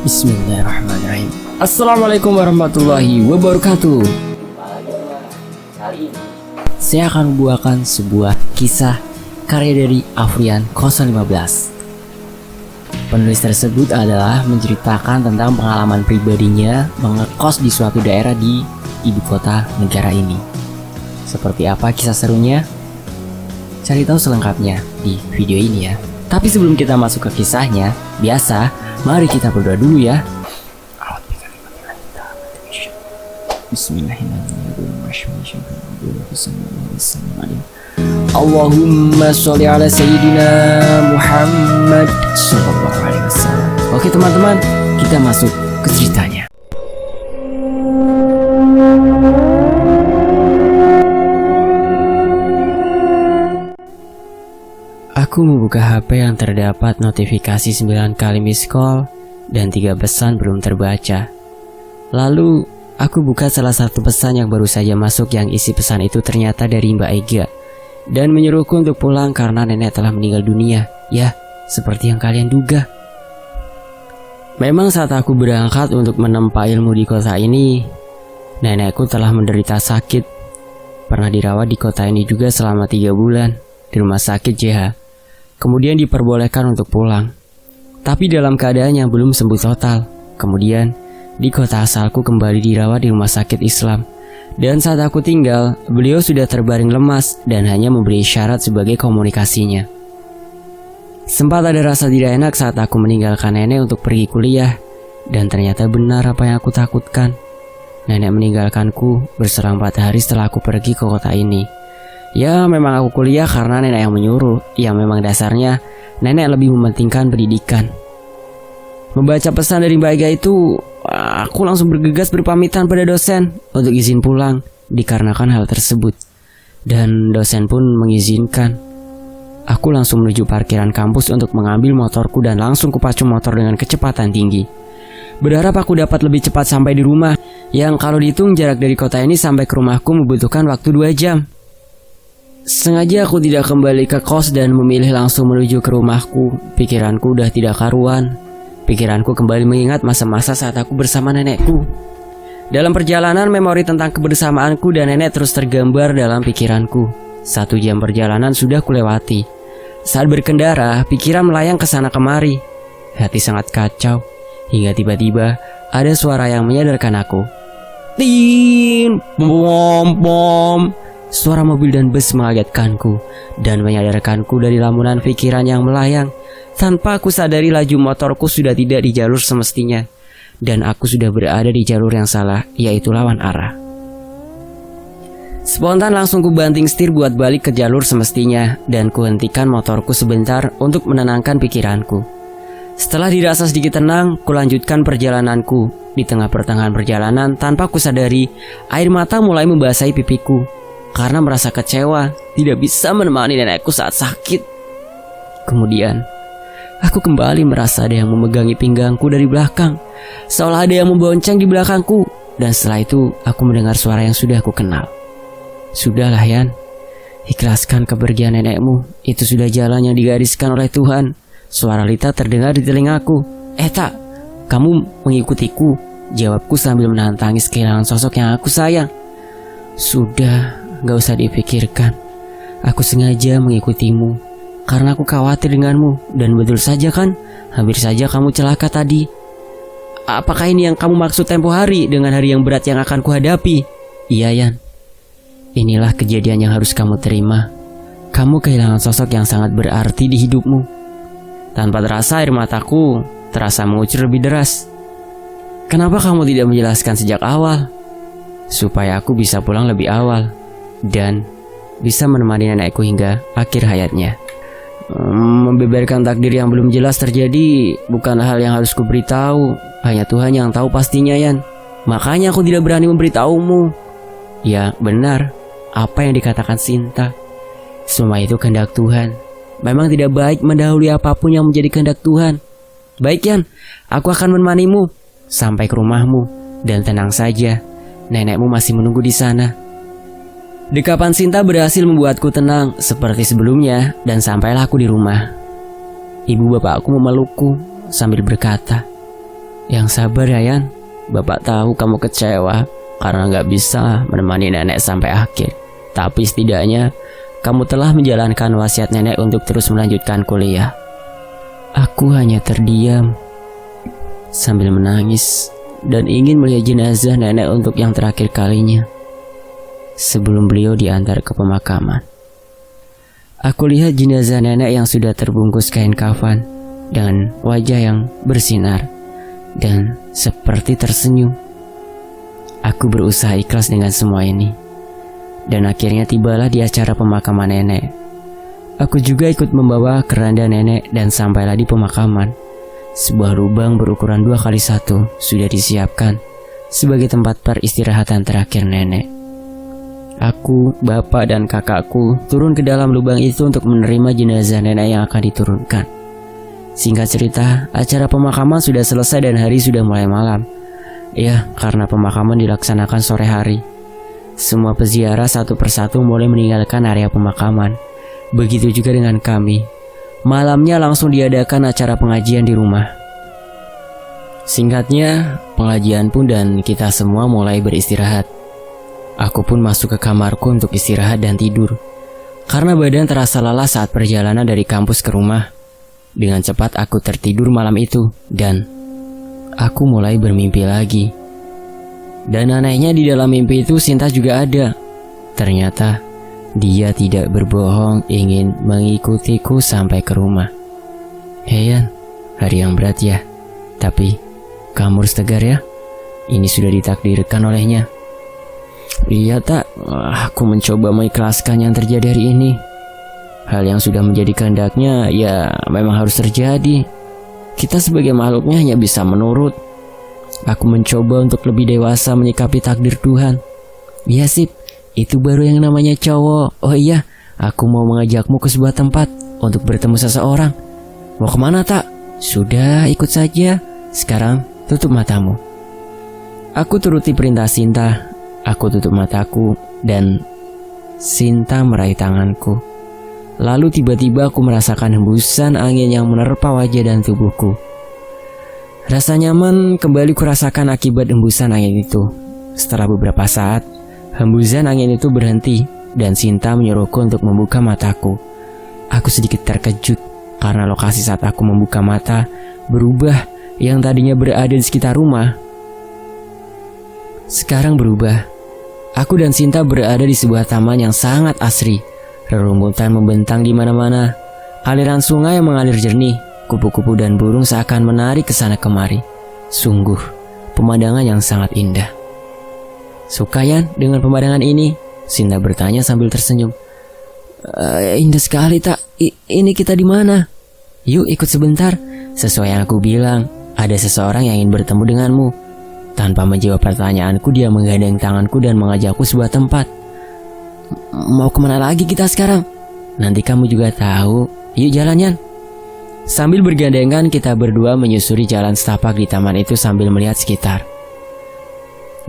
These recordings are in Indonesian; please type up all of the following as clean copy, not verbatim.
Bismillahirrahmanirrahim. Assalamualaikum warahmatullahi wabarakatuh. Kali ini saya akan membawakan sebuah kisah karya dari Afrian 015. Penulis tersebut adalah menceritakan tentang pengalaman pribadinya mengekos di suatu daerah di ibu kota negara ini. Seperti apa kisah serunya? Cari tahu selengkapnya di video ini ya. Tapi sebelum kita masuk ke kisahnya, biasa, mari kita berdoa dulu ya. Bismillahirrahmanirrahim. Allahumma sholli ala sayyidina Muhammad sallallahu alaihi wasallam. Oke teman-teman, kita masuk ke ceritanya. Aku membuka HP yang terdapat notifikasi 9 kali miss call dan 3 pesan belum terbaca. Lalu, aku buka salah satu pesan yang baru saja masuk yang isi pesan itu ternyata dari Mbak Ega dan menyuruhku untuk pulang karena nenek telah meninggal dunia. Ya, seperti yang kalian duga. Memang saat aku berangkat untuk menempa ilmu di kota ini, nenekku telah menderita sakit. Pernah dirawat di kota ini juga selama 3 bulan di rumah sakit JH. Kemudian diperbolehkan untuk pulang, tapi dalam keadaan yang belum sembuh total. Kemudian di kota asalku kembali dirawat di rumah sakit Islam. Dan saat aku tinggal, beliau sudah terbaring lemas dan hanya memberi isyarat sebagai komunikasinya. Sempat ada rasa tidak enak saat aku meninggalkan nenek untuk pergi kuliah. Dan ternyata benar apa yang aku takutkan. Nenek meninggalkanku berselang 4 hari setelah aku pergi ke kota ini. Ya memang aku kuliah karena nenek yang menyuruh. Ya memang dasarnya nenek lebih mementingkan pendidikan. Membaca pesan dari Mbak Ega itu, aku langsung bergegas berpamitan pada dosen untuk izin pulang dikarenakan hal tersebut. Dan dosen pun mengizinkan. Aku langsung menuju parkiran kampus untuk mengambil motorku dan langsung kupacu motor dengan kecepatan tinggi. Berharap aku dapat lebih cepat sampai di rumah, yang kalau dihitung jarak dari kota ini sampai ke rumahku membutuhkan waktu 2 jam. Sengaja aku tidak kembali ke kos dan memilih langsung menuju ke rumahku. Pikiranku udah tidak karuan. Pikiranku kembali mengingat masa-masa saat aku bersama nenekku. Dalam perjalanan, memori tentang kebersamaanku dan nenek terus tergambar dalam pikiranku. 1 jam perjalanan sudah kulewati. Saat berkendara, pikiran melayang ke sana kemari. Hati sangat kacau. Hingga tiba-tiba ada suara yang menyadarkan aku. Tin, bom, bom. Suara mobil dan bus mengagetkanku dan menyadarkanku dari lamunan pikiran yang melayang. Tanpa aku sadari laju motorku sudah tidak di jalur semestinya. Dan aku sudah berada di jalur yang salah, yaitu lawan arah. Spontan langsung ku banting setir buat balik ke jalur semestinya. Dan ku hentikan motorku sebentar untuk menenangkan pikiranku. Setelah dirasa sedikit tenang, ku lanjutkan perjalananku. Di tengah pertengahan perjalanan, tanpa ku sadari, air mata mulai membasahi pipiku. Karena merasa kecewa tidak bisa menemani nenekku saat sakit. Kemudian aku kembali merasa ada yang memegangi pinggangku dari belakang, seolah ada yang membonceng di belakangku. Dan setelah itu aku mendengar suara yang sudah aku kenal. Sudahlah Yan, ikhlaskan kepergian nenekmu. Itu sudah jalan yang digariskan oleh Tuhan. Suara Lita terdengar di telingaku. Tak, kamu mengikutiku, jawabku sambil menahan tangis kehilangan sosok yang aku sayang. Sudah, gak usah dipikirkan. Aku sengaja mengikutimu karena aku khawatir denganmu. Dan betul saja kan, hampir saja kamu celaka tadi. Apakah ini yang kamu maksud tempo hari dengan hari yang berat yang akan kuhadapi? Iya Yan, inilah kejadian yang harus kamu terima. Kamu kehilangan sosok yang sangat berarti di hidupmu. Tanpa terasa air mataku terasa mengucur lebih deras. Kenapa kamu tidak menjelaskan sejak awal? Supaya aku bisa pulang lebih awal dan bisa menemani nenekku hingga akhir hayatnya. Membeberkan takdir yang belum jelas terjadi bukan hal yang harus kuberitahu. Hanya Tuhan yang tahu pastinya Yan. Makanya aku tidak berani memberitahumu. Ya benar, apa yang dikatakan Sinta. Semua itu kehendak Tuhan. Memang tidak baik mendahului apapun yang menjadi kehendak Tuhan. Baik Yan, aku akan menemanimu sampai ke rumahmu. Dan tenang saja, nenekmu masih menunggu di sana. Dekapan Sinta berhasil membuatku tenang seperti sebelumnya, dan sampailah aku di rumah. Ibu bapakku memelukku sambil berkata, Yang sabar ya, Yan. Bapak tahu kamu kecewa karena gak bisa menemani nenek sampai akhir. Tapi setidaknya kamu telah menjalankan wasiat nenek untuk terus melanjutkan kuliah. Aku hanya terdiam sambil menangis dan ingin melihat jenazah nenek untuk yang terakhir kalinya sebelum beliau diantar ke pemakaman. Aku lihat jenazah nenek yang sudah terbungkus kain kafan dengan wajah yang bersinar dan seperti tersenyum. Aku berusaha ikhlas dengan semua ini. Dan akhirnya tibalah di acara pemakaman nenek. Aku juga ikut membawa keranda nenek dan sampailah di pemakaman. Sebuah lubang berukuran 2x1 sudah disiapkan sebagai tempat peristirahatan terakhir nenek. Aku, bapak, dan kakakku turun ke dalam lubang itu untuk menerima jenazah nenek yang akan diturunkan. Singkat cerita, acara pemakaman sudah selesai dan hari sudah mulai malam. Ya, karena pemakaman dilaksanakan sore hari. Semua peziarah satu persatu mulai meninggalkan area pemakaman. Begitu juga dengan kami. Malamnya langsung diadakan acara pengajian di rumah. Singkatnya, pengajian pun dan kita semua mulai beristirahat. Aku pun masuk ke kamarku untuk istirahat dan tidur. Karena badan terasa lelah saat perjalanan dari kampus ke rumah. Dengan cepat aku tertidur malam itu dan aku mulai bermimpi lagi. Dan anehnya di dalam mimpi itu Sinta juga ada. Ternyata dia tidak berbohong ingin mengikutiku sampai ke rumah. Yan, hari yang berat ya. Tapi kamu harus tegar ya. Ini sudah ditakdirkan olehnya. Iya tak, aku mencoba mengikhlaskan yang terjadi hari ini. Hal yang sudah menjadi kehendaknya ya memang harus terjadi. Kita sebagai makhluknya hanya bisa menurut. Aku mencoba untuk lebih dewasa menyikapi takdir Tuhan. Iya sip, itu baru yang namanya cowok. Oh iya, aku mau mengajakmu ke sebuah tempat untuk bertemu seseorang. Mau kemana tak? Sudah, ikut saja. Sekarang tutup matamu. Aku turuti perintah Sinta. Aku tutup mataku dan Sinta meraih tanganku. Lalu tiba-tiba aku merasakan hembusan angin yang menerpa wajah dan tubuhku. Rasa nyaman kembali kurasakan akibat hembusan angin itu. Setelah beberapa saat, hembusan angin itu berhenti dan Sinta menyuruhku untuk membuka mataku. Aku sedikit terkejut karena lokasi saat aku membuka mata berubah. Yang tadinya berada di sekitar rumah sekarang berubah. Aku dan Sinta berada di sebuah taman yang sangat asri. Rerumputan membentang di mana-mana. Aliran sungai yang mengalir jernih. Kupu-kupu dan burung seakan menarik ke sana kemari. Sungguh, pemandangan yang sangat indah. Suka Yan dengan pemandangan ini? Sinta bertanya sambil tersenyum. Indah sekali tak. Ini kita di mana? Yuk ikut sebentar. Sesuai yang aku bilang, ada seseorang yang ingin bertemu denganmu. Tanpa menjawab pertanyaanku, dia menggandeng tanganku dan mengajakku sebuah tempat. Mau kemana lagi kita sekarang? Nanti kamu juga tahu. Yuk jalan Yan. Sambil bergandengan kita berdua menyusuri jalan setapak di taman itu sambil melihat sekitar.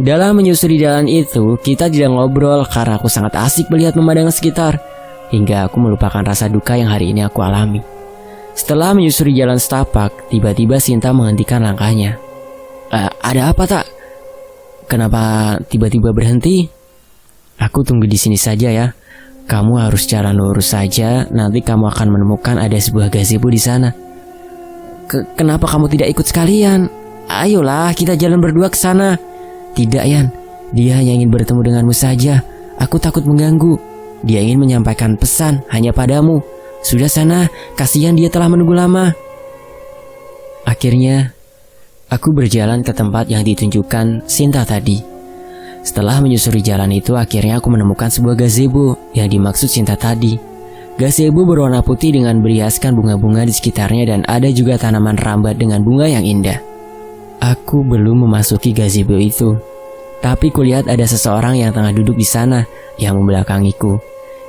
Dalam menyusuri jalan itu, kita tidak ngobrol karena aku sangat asik melihat pemandangan sekitar. Hingga aku melupakan rasa duka yang hari ini aku alami. Setelah menyusuri jalan setapak, tiba-tiba Sinta menghentikan langkahnya. Ada apa tak? Kenapa tiba-tiba berhenti? Aku tunggu di sini saja ya. Kamu harus jalan lurus saja. Nanti kamu akan menemukan ada sebuah gazebo di sana. Kenapa kamu tidak ikut sekalian? Ayolah, kita jalan berdua ke sana. Tidak Yan, dia hanya ingin bertemu denganmu saja. Aku takut mengganggu. Dia ingin menyampaikan pesan hanya padamu. Sudah sana, kasihan dia telah menunggu lama. Akhirnya aku berjalan ke tempat yang ditunjukkan Sinta tadi. Setelah menyusuri jalan itu, akhirnya aku menemukan sebuah gazebo yang dimaksud Sinta tadi. Gazebo berwarna putih dengan berhiaskan bunga-bunga di sekitarnya dan ada juga tanaman rambat dengan bunga yang indah. Aku belum memasuki gazebo itu, tapi kulihat ada seseorang yang tengah duduk di sana yang membelakangiku.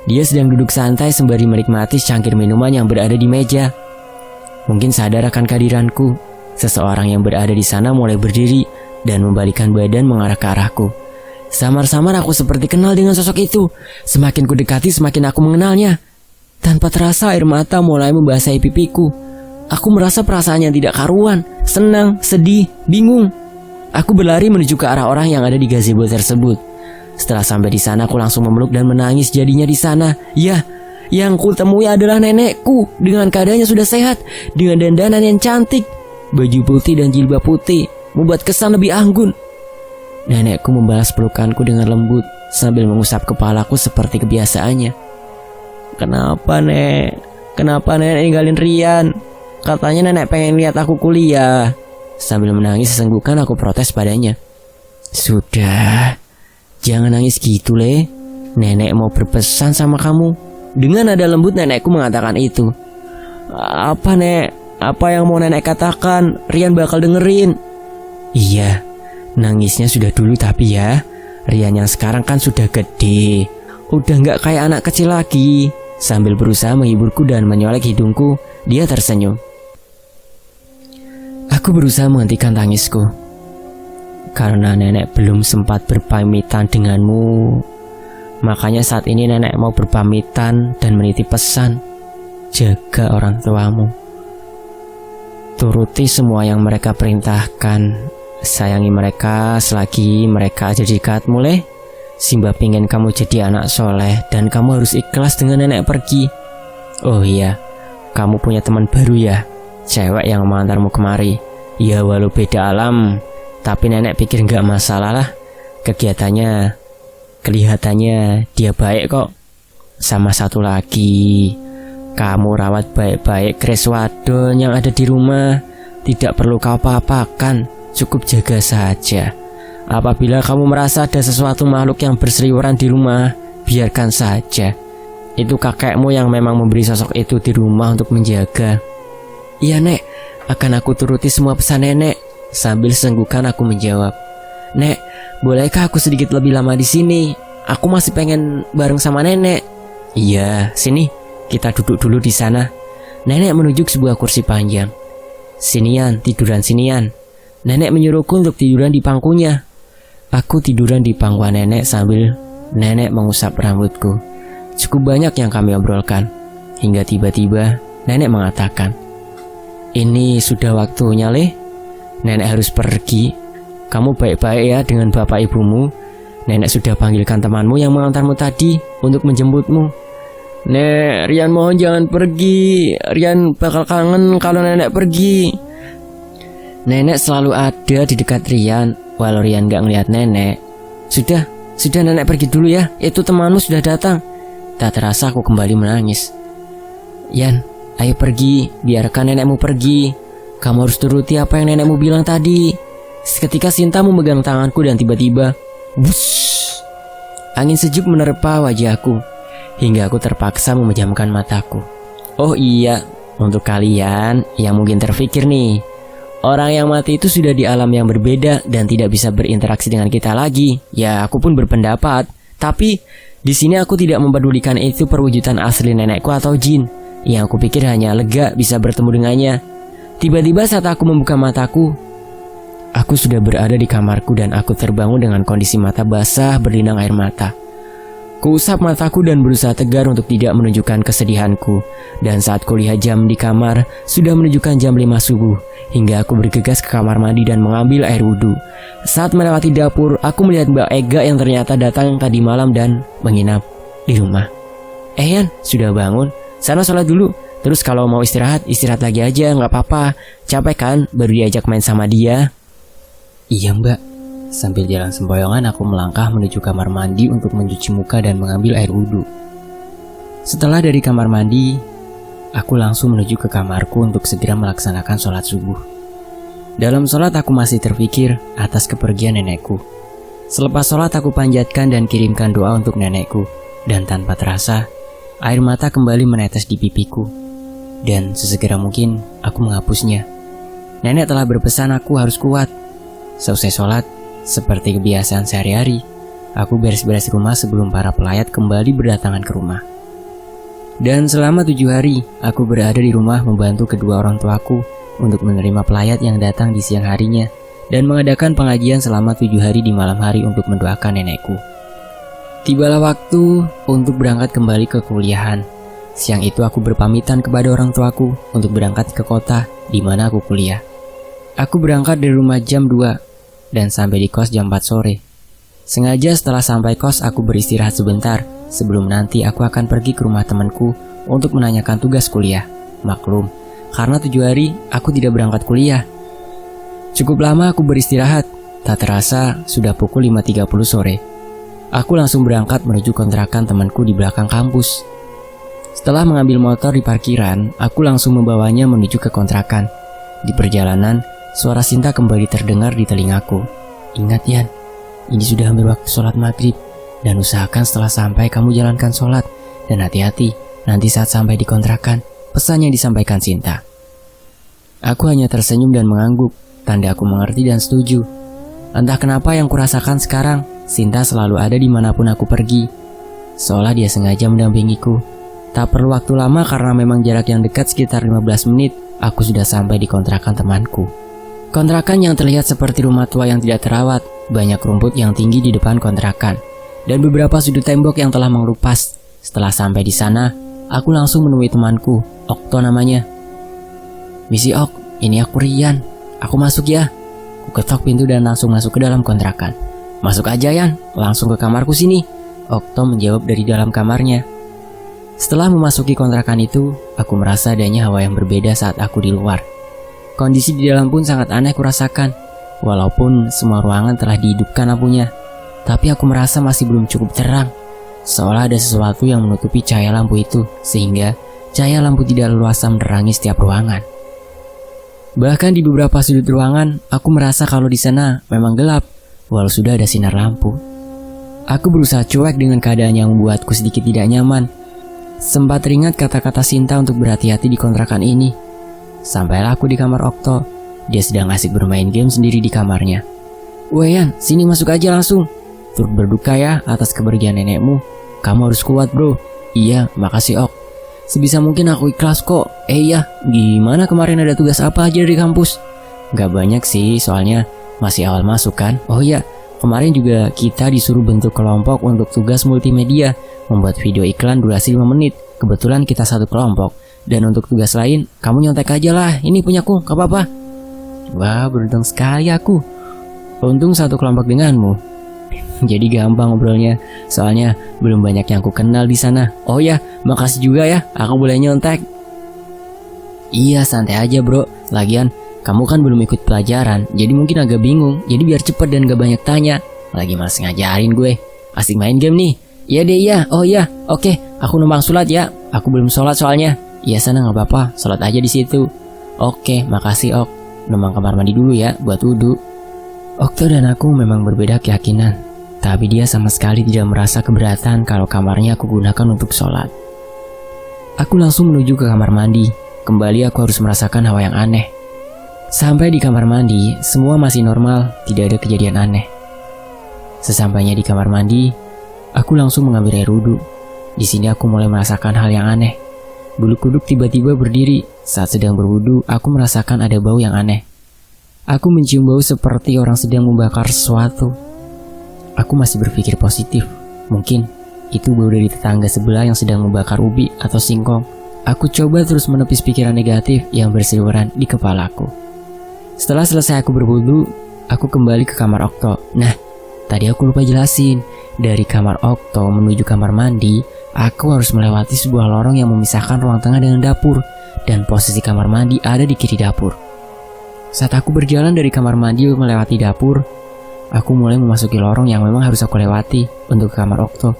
Dia sedang duduk santai sembari menikmati secangkir minuman yang berada di meja. Mungkin sadar akan kehadiranku, seseorang yang berada di sana mulai berdiri dan membalikkan badan mengarah ke arahku. Samar-samar aku seperti kenal dengan sosok itu. Semakin ku dekati, semakin aku mengenalnya. Tanpa terasa air mata mulai membasahi pipiku. Aku merasa perasaannya tidak karuan, senang, sedih, bingung. Aku berlari menuju ke arah orang yang ada di gazebo tersebut. Setelah sampai di sana, aku langsung memeluk dan menangis jadinya di sana. Ya, yang ku temui adalah nenekku dengan keadaannya sudah sehat, dengan dandanan yang cantik, baju putih dan jilbab putih, membuat kesan lebih anggun. Nenekku membalas pelukanku dengan lembut sambil mengusap kepalaku seperti kebiasaannya. Kenapa, Nek? Kenapa nenek ninggalin Rian? Katanya nenek pengen lihat aku kuliah. Sambil menangis sesenggukan aku protes padanya. Sudah, jangan nangis gitu, Le. Nenek mau berpesan sama kamu. Dengan nada lembut nenekku mengatakan itu. Apa, Nek? Apa yang mau nenek katakan? Rian bakal dengerin. Iya, nangisnya sudah dulu tapi ya. Rian yang sekarang kan sudah gede, udah gak kayak anak kecil lagi. Sambil berusaha menghiburku dan menyolek hidungku, dia tersenyum. Aku berusaha menghentikan tangisku. Karena nenek belum sempat berpamitan denganmu, makanya saat ini nenek mau berpamitan dan menitip pesan. Jaga orang tuamu. Turuti semua yang mereka perintahkan. Sayangi mereka selagi mereka ada di dekatmu, Le. Simba pingin kamu jadi anak soleh dan kamu harus ikhlas dengan nenek pergi. Oh iya, kamu punya teman baru ya, cewek yang mengantarmu kemari. Ya walau beda alam, tapi nenek pikir gak masalah lah. Kelihatannya dia baik kok. Sama satu lagi, kamu rawat baik-baik Kris Wadon yang ada di rumah. Tidak perlu kau apa-apakan, cukup jaga saja. Apabila kamu merasa ada sesuatu makhluk yang berseliweran di rumah, biarkan saja. Itu kakekmu yang memang memberi sosok itu di rumah untuk menjaga. Iya, Nek, akan aku turuti semua pesan nenek. Sambil senggukan aku menjawab. Nek, bolehkah aku sedikit lebih lama di sini? Aku masih pengen bareng sama nenek. Iya, sini, kita duduk dulu di sana. Nenek menunjuk sebuah kursi panjang. Sinian, tiduran sinian. Nenek menyuruhku untuk tiduran di pangkunya. Aku tiduran di pangkuan nenek sambil nenek mengusap rambutku. Cukup banyak yang kami obrolkan. Hingga tiba-tiba nenek mengatakan, ini sudah waktunya, Le. Nenek harus pergi. Kamu baik-baik ya dengan bapak ibumu. Nenek sudah panggilkan temanmu yang mengantarmu tadi untuk menjemputmu. Nek, Rian mohon jangan pergi. Rian bakal kangen kalau nenek pergi. Nenek selalu ada di dekat Rian walau Rian gak ngeliat nenek. Sudah nenek pergi dulu ya. Itu temanmu sudah datang. Tak terasa aku kembali menangis. Yan, ayo pergi, biarkan nenekmu pergi. Kamu harus turuti apa yang nenekmu bilang tadi. Seketika Sinta memegang tanganku dan tiba-tiba wush, angin sejuk menerpa wajahku hingga aku terpaksa memejamkan mataku. Oh iya, untuk kalian yang mungkin terpikir nih, orang yang mati itu sudah di alam yang berbeda dan tidak bisa berinteraksi dengan kita lagi. Ya, aku pun berpendapat. Tapi di sini aku tidak mempedulikan itu perwujudan asli nenekku atau jin. Yang aku pikir hanya lega bisa bertemu dengannya. Tiba-tiba saat aku membuka mataku, aku sudah berada di kamarku dan aku terbangun dengan kondisi mata basah berlinang air mata. Kuusap mataku dan berusaha tegar untuk tidak menunjukkan kesedihanku. Dan saat kulihat jam di kamar, sudah menunjukkan jam 5 subuh. Hingga aku bergegas ke kamar mandi dan mengambil air wudhu. Saat melewati dapur, aku melihat Mbak Ega yang ternyata datang tadi malam dan menginap di rumah. Yan, sudah bangun? Sana sholat dulu. Terus kalau mau istirahat lagi aja, gak apa-apa. Capek kan, baru diajak main sama dia. Iya, Mbak. Sambil jalan sempoyongan aku melangkah menuju kamar mandi untuk mencuci muka dan mengambil air wudhu. Setelah dari kamar mandi, aku langsung menuju ke kamarku untuk segera melaksanakan sholat subuh. Dalam sholat aku masih terpikir atas kepergian nenekku. Selepas sholat aku panjatkan dan kirimkan doa untuk nenekku. Dan tanpa terasa, air mata kembali menetes di pipiku. Dan sesegera mungkin aku menghapusnya. Nenek telah berpesan aku harus kuat. Selesai sholat, seperti kebiasaan sehari-hari, aku beres-beres rumah sebelum para pelayat kembali berdatangan ke rumah. Dan selama 7 hari, aku berada di rumah membantu kedua orang tuaku untuk menerima pelayat yang datang di siang harinya dan mengadakan pengajian selama 7 hari di malam hari untuk mendoakan nenekku. Tibalah waktu untuk berangkat kembali ke kuliahan. Siang itu aku berpamitan kepada orang tuaku untuk berangkat ke kota di mana aku kuliah. Aku berangkat dari rumah jam 2 dan sampai di kos jam 4 sore. Sengaja setelah sampai kos aku beristirahat sebentar sebelum nanti aku akan pergi ke rumah temanku untuk menanyakan tugas kuliah. Maklum, karena 7 hari aku tidak berangkat kuliah. Cukup lama aku beristirahat, tak terasa sudah pukul 5.30 sore. Aku langsung berangkat menuju kontrakan temanku di belakang kampus. Setelah mengambil motor di parkiran, aku langsung membawanya menuju ke kontrakan. Di perjalanan, suara Sinta kembali terdengar di telingaku. Ingat Yan, ini sudah hampir waktu sholat maghrib, dan usahakan setelah sampai kamu jalankan sholat, dan hati-hati nanti saat sampai di kontrakan, pesan yang disampaikan Sinta. Aku hanya tersenyum dan mengangguk, tanda aku mengerti dan setuju. Entah kenapa yang kurasakan sekarang, Sinta selalu ada dimanapun aku pergi. Seolah dia sengaja mendampingiku. Tak perlu waktu lama karena memang jarak yang dekat sekitar 15 menit, aku sudah sampai di kontrakan temanku. Kontrakan yang terlihat seperti rumah tua yang tidak terawat, banyak rumput yang tinggi di depan kontrakan, dan beberapa sudut tembok yang telah mengelupas. Setelah sampai di sana, aku langsung menemui temanku, Okto namanya. Misi Ok, ini aku Rian, aku masuk ya. Ku ketok pintu dan langsung masuk ke dalam kontrakan. Masuk aja Yan, langsung ke kamarku sini, Okto menjawab dari dalam kamarnya. Setelah memasuki kontrakan itu, aku merasa adanya hawa yang berbeda saat aku di luar. Kondisi di dalam pun sangat aneh kurasakan. Walaupun semua ruangan telah dihidupkan lampunya, tapi aku merasa masih belum cukup terang. Seolah ada sesuatu yang menutupi cahaya lampu itu, sehingga cahaya lampu tidak leluasa menerangi setiap ruangan. Bahkan di beberapa sudut ruangan, aku merasa kalau di sana memang gelap, walau sudah ada sinar lampu. Aku berusaha cuek dengan keadaan yang membuatku sedikit tidak nyaman. Sempat teringat kata-kata Sinta untuk berhati-hati di kontrakan ini. Sampailah aku di kamar Okto. Dia sedang asik bermain game sendiri di kamarnya. Weh Yan, sini masuk aja langsung. Turut berduka ya atas kepergian nenekmu. Kamu harus kuat bro. Iya, makasih Ok. Sebisa mungkin aku ikhlas kok. Iya, gimana kemarin ada tugas apa aja di kampus? Gak banyak sih, soalnya masih awal masuk kan. Oh iya, kemarin juga kita disuruh bentuk kelompok untuk tugas multimedia, membuat video iklan durasi 5 menit. Kebetulan kita satu kelompok. Dan untuk tugas lain, kamu nyontek aja lah. Ini punyaku, gak apa-apa. Wah, beruntung sekali aku. Untung satu kelompok denganmu. Jadi gampang ngobrolnya. Soalnya belum banyak yang ku kenal di sana. Oh ya, makasih juga ya. Aku boleh nyontek. Iya, santai aja bro. Lagian, kamu kan belum ikut pelajaran. Jadi mungkin agak bingung. Jadi biar cepet dan gak banyak tanya. Lagi malas ngajarin gue. Asik main game nih. Iya deh iya. Oh iya. Oke, aku numpang sholat ya. Aku belum sholat soalnya. Iya sana gak apa-apa. Sholat aja di situ. Oke, makasih Ok. Numpang kamar mandi dulu ya buat wudu. Okto dan aku memang berbeda keyakinan. Tapi dia sama sekali tidak merasa keberatan kalau kamarnya aku gunakan untuk sholat. Aku langsung menuju ke kamar mandi. Kembali aku harus merasakan hawa yang aneh. Sampai di kamar mandi, semua masih normal, tidak ada kejadian aneh. Sesampainya di kamar mandi, aku langsung mengambil air wudhu. Di sini aku mulai merasakan hal yang aneh. Bulu kuduk tiba-tiba berdiri. Saat sedang berwudu, aku merasakan ada bau yang aneh. Aku mencium bau seperti orang sedang membakar sesuatu. Aku masih berpikir positif. Mungkin itu bau dari tetangga sebelah yang sedang membakar ubi atau singkong. Aku coba terus menepis pikiran negatif yang berseliweran di kepalaku. Setelah selesai aku berwudu, aku kembali ke kamar Okto. Nah, tadi aku lupa jelasin. Dari kamar Okto menuju kamar mandi, aku harus melewati sebuah lorong yang memisahkan ruang tengah dengan dapur. Dan posisi kamar mandi ada di kiri dapur. Saat aku berjalan dari kamar mandi melewati dapur, aku mulai memasuki lorong yang memang harus aku lewati untuk ke kamar Okto.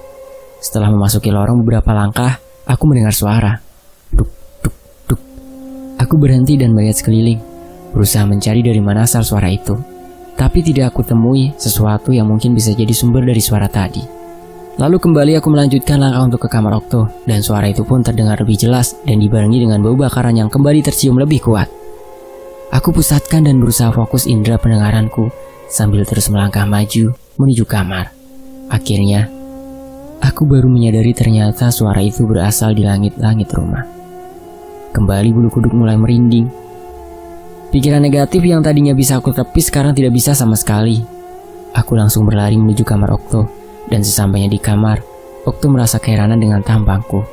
Setelah memasuki lorong beberapa langkah, aku mendengar suara. Duk, duk, duk. Aku berhenti dan melihat sekeliling, berusaha mencari dari mana asal suara itu. Tapi tidak aku temui sesuatu yang mungkin bisa jadi sumber dari suara tadi. Lalu kembali aku melanjutkan langkah untuk ke kamar Okto, dan suara itu pun terdengar lebih jelas dan dibarengi dengan bau bakaran yang kembali tercium lebih kuat. Aku pusatkan dan berusaha fokus indera pendengaranku sambil terus melangkah maju menuju kamar. Akhirnya, aku baru menyadari ternyata suara itu berasal di langit-langit rumah. Kembali bulu kuduk mulai merinding. Pikiran negatif yang tadinya bisa aku tepis sekarang tidak bisa sama sekali. Aku langsung berlari menuju kamar Okto. Dan sesampainya di kamar, Okto merasa keheranan dengan tampangku.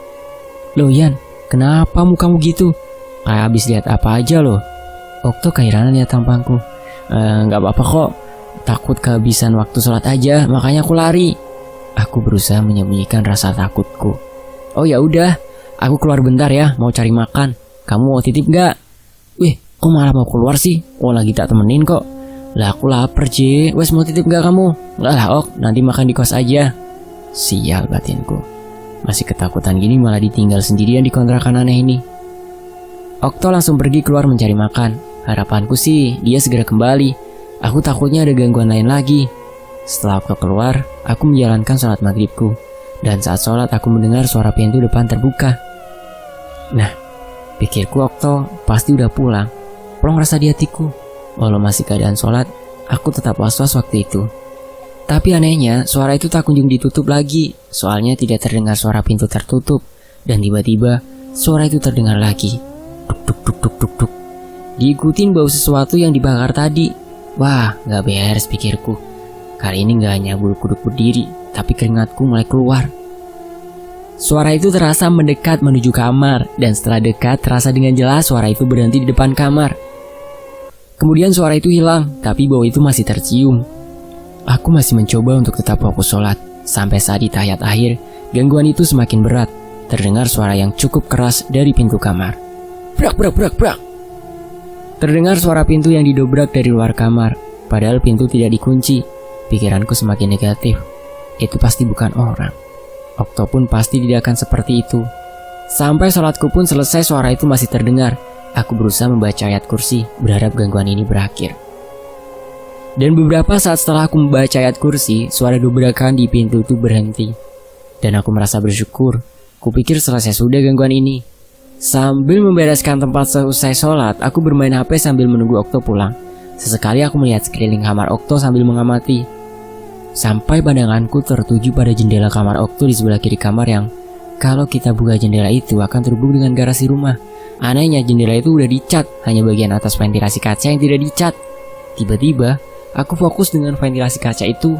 Loh Yan, kenapa mukamu gitu? Kayak habis lihat apa aja loh. Okto keheranan lihat tampangku. Gak apa-apa kok, takut kehabisan waktu sholat aja, makanya aku lari. Aku berusaha menyembunyikan rasa takutku. Oh ya udah, aku keluar bentar ya, mau cari makan. Kamu mau titip gak? Wih, kok malah mau keluar sih? Oh lagi tak temenin kok. Lah aku lapar J, wes mau titip gak kamu? Enggak lah Ok, nanti makan di kos aja. Sial batinku, masih ketakutan gini malah ditinggal sendirian di kontrakan aneh ini. Okto langsung pergi keluar mencari makan. Harapanku sih dia segera kembali. Aku takutnya ada gangguan lain lagi. Setelah Okto keluar, aku menjalankan sholat maghribku. Dan saat sholat aku mendengar suara pintu depan terbuka. Nah, pikirku Okto pasti udah pulang. Plong rasa di hatiku. Walau masih keadaan sholat, aku tetap was-was waktu itu. Tapi anehnya, suara itu tak kunjung ditutup lagi. Soalnya tidak terdengar suara pintu tertutup. Dan tiba-tiba, suara itu terdengar lagi. Duk duk duk duk duk duk. Diikutin bau sesuatu yang dibakar tadi. Wah, gak beres pikirku. Kali ini gak hanya bulu kuduk berdiri, tapi keringatku mulai keluar. Suara itu terasa mendekat menuju kamar. Dan setelah dekat, terasa dengan jelas suara itu berhenti di depan kamar. Kemudian suara itu hilang, tapi bau itu masih tercium. Aku masih mencoba untuk tetap fokus sholat. Sampai saat di tahiyat akhir, gangguan itu semakin berat. Terdengar suara yang cukup keras dari pintu kamar. Brak brak brak brak. Terdengar suara pintu yang didobrak dari luar kamar. Padahal pintu tidak dikunci. Pikiranku semakin negatif. Itu pasti bukan orang. Okto pun pasti tidak akan seperti itu. Sampai sholatku pun selesai, suara itu masih terdengar. Aku berusaha membaca ayat kursi, berharap gangguan ini berakhir. Dan beberapa saat setelah aku membaca ayat kursi, suara dobrakan di pintu itu berhenti. Dan aku merasa bersyukur. Kupikir selesai sudah gangguan ini. Sambil membereskan tempat selesai sholat, aku bermain HP sambil menunggu Okto pulang. Sesekali aku melihat sekeliling kamar Okto sambil mengamati. Sampai pandanganku tertuju pada jendela kamar Okto di sebelah kiri kamar yang kalau kita buka jendela itu akan terhubung dengan garasi rumah. Anehnya jendela itu udah dicat, hanya bagian atas ventilasi kaca yang tidak dicat. Tiba-tiba, aku fokus dengan ventilasi kaca itu.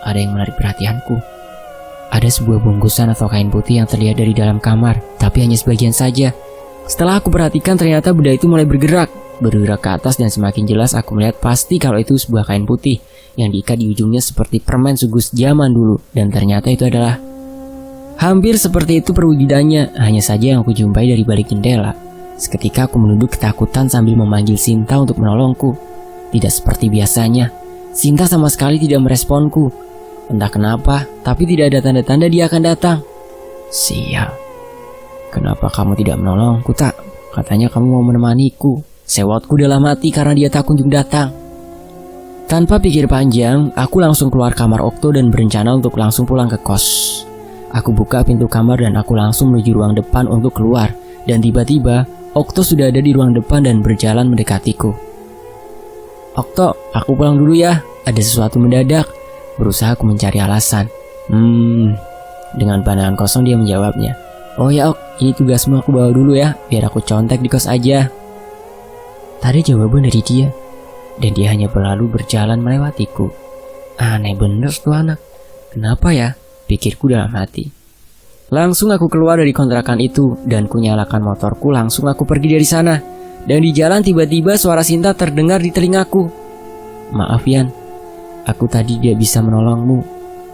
Ada yang menarik perhatianku. Ada sebuah bungkusan atau kain putih yang terlihat dari dalam kamar, tapi hanya sebagian saja. Setelah aku perhatikan, ternyata benda itu mulai bergerak ke atas dan semakin jelas aku melihat pasti kalau itu sebuah kain putih yang diikat di ujungnya seperti permen sugus zaman dulu. Dan ternyata itu adalah hampir seperti itu perwujudannya, hanya saja yang aku jumpai dari balik jendela. Seketika aku menunduk ketakutan sambil memanggil Sinta untuk menolongku. Tidak seperti biasanya, Sinta sama sekali tidak meresponku. Entah kenapa, tapi tidak ada tanda-tanda dia akan datang. Sial, kenapa kamu tidak menolongku tak? Katanya kamu mau menemaniku. Sewotku dalam hati karena dia tak kunjung datang. Tanpa pikir panjang, aku langsung keluar kamar Okto dan berencana untuk langsung pulang ke kos. Aku buka pintu kamar dan aku langsung menuju ruang depan untuk keluar. Dan tiba-tiba, Okto sudah ada di ruang depan dan berjalan mendekatiku. Okto, aku pulang dulu ya. Ada sesuatu mendadak. Berusaha aku mencari alasan. Dengan pandangan kosong dia menjawabnya. Oh ya Ok, ini tugasmu aku bawa dulu ya. Biar aku contek di kos aja. Tadi jawaban dari dia. Dan dia hanya berlalu berjalan melewatiku. Aneh bener tuh anak. Kenapa ya? Pikirku dalam hati. Langsung aku keluar dari kontrakan itu. Dan ku nyalakan motorku, langsung aku pergi dari sana. Dan di jalan tiba-tiba suara Sinta terdengar di telingaku. Maaf Yan, aku tadi tidak bisa menolongmu.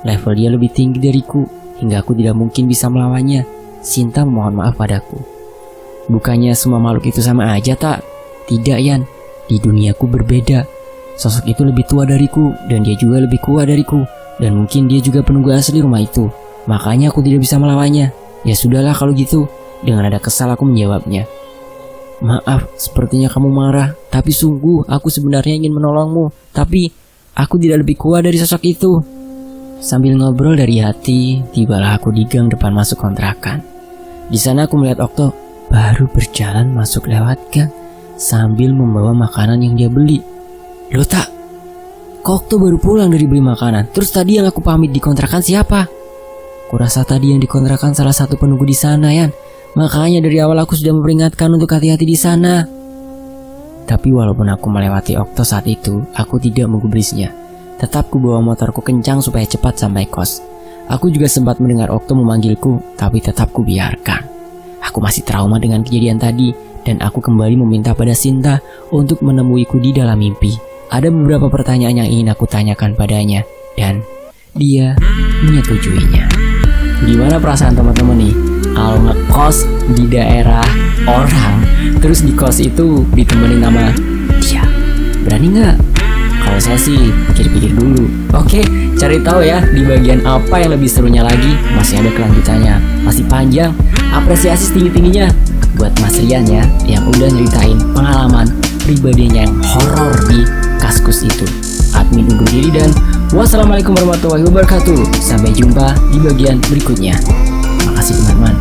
Level dia lebih tinggi dariku, hingga aku tidak mungkin bisa melawannya. Sinta memohon maaf padaku. Bukannya semua makhluk itu sama aja tak? Tidak Yan, di duniaku berbeda. Sosok itu lebih tua dariku, dan dia juga lebih kuat dariku. Dan mungkin dia juga penunggu asli rumah itu. Makanya aku tidak bisa melawannya. Ya sudahlah kalau gitu. Dengan nada kesal aku menjawabnya. Maaf, sepertinya kamu marah. Tapi sungguh, aku sebenarnya ingin menolongmu. Tapi, aku tidak lebih kuat dari sosok itu. Sambil ngobrol dari hati, tibalah aku di gang depan masuk kontrakan. Di sana aku melihat Okto baru berjalan masuk lewat gang sambil membawa makanan yang dia beli. Loh tak, kok Okto baru pulang dari beli makanan? Terus tadi yang aku pamit di kontrakan siapa? Kurasa tadi yang di kontrakan salah satu penunggu di sana Yan. Makanya dari awal aku sudah memperingatkan untuk hati-hati di sana. Tapi walaupun aku melewati Okto saat itu, aku tidak menggubrisnya. Tetap ku bawa motorku kencang supaya cepat sampai kos. Aku juga sempat mendengar Okto memanggilku, tapi tetap ku biarkan. Aku masih trauma dengan kejadian tadi dan aku kembali meminta pada Sinta untuk menemuiku di dalam mimpi. Ada beberapa pertanyaan yang ingin aku tanyakan padanya dan dia menyetujuinya. Gimana perasaan teman-teman nih kalau ngekos di daerah orang, terus di kos itu ditemenin sama dia? Berani nggak? Kalau saya sih pikir-pikir dulu. Oke, cari tahu ya di bagian apa yang lebih serunya lagi. Masih ada kelanjutannya, masih panjang. Apresiasi setinggi-tingginya buat Mas Rian ya, yang udah nyeritain pengalaman pribadinya yang horor di Kaskus itu. Admin undur diri dan wassalamualaikum warahmatullahi wabarakatuh. Sampai jumpa di bagian berikutnya. Makasih teman-teman.